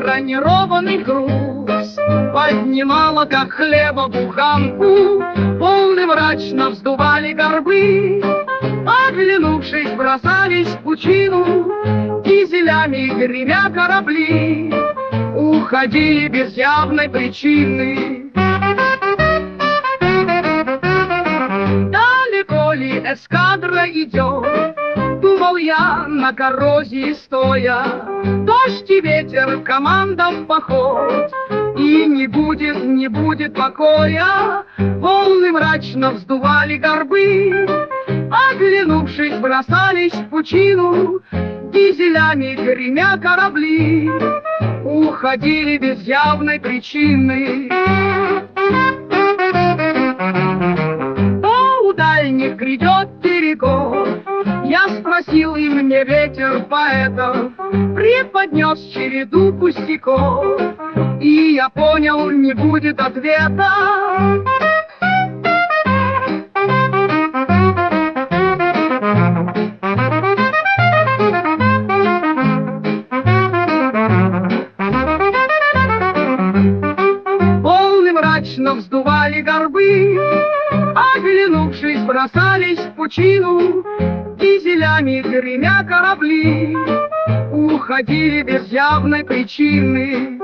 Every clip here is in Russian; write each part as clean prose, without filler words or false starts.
бронированный груз поднимала, как хлеба, буханку. Волны мрачно вздували горбы, оглянувшись, бросались в пучину. Дизелями гремя корабли уходили без явной причины. Далеко ли эскадра идет? Думал я на коррозии стоя. Дождь и ветер, команда в поход, и не будет покоя. Волны мрачно вздували горбы, оглянувшись, бросались в пучину. Дизелями гремя корабли уходили без явной причины. То у дальних грядет перекор, я спросил, и мне ветер поэтов преподнес череду пустяков, и я понял, не будет ответа. Волны мрачно вздували горбы, оглянувшись, бросались в пучину. Дизелями гремя корабли уходили без явной причины.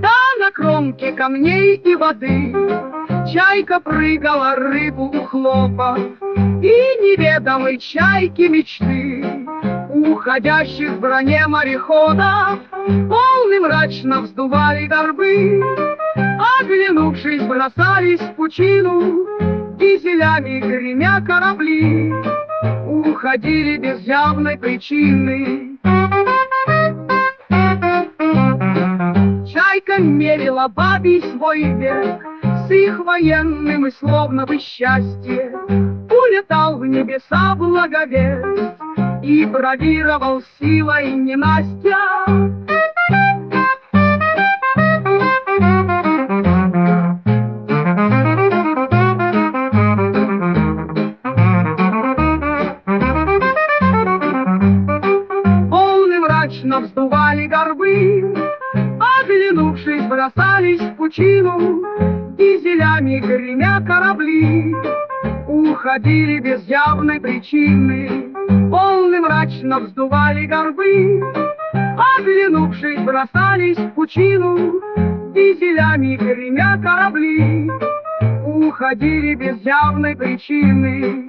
Да, на кромке камней и воды чайка прыгала, рыбу ухлопав, и неведомой чайки мечты уходящих в броне мореходов. Волны мрачно вздували горбы, оглянувшись, бросались в пучину. Дизелями гремя корабли уходили без явной причины. Чайка мерила бабий свой век с их военным и словно бы счастье. Улетал в небеса благовест и бравировал силой ненастья. Волны мрачно вздували горбы, оглянувшись, бросались в пучину. Дизелями гремя корабли уходили без явной причины. Волны мрачно вздували горбы, оглянувшись, бросались в пучину. Дизелями гремя корабли уходили без явной причины.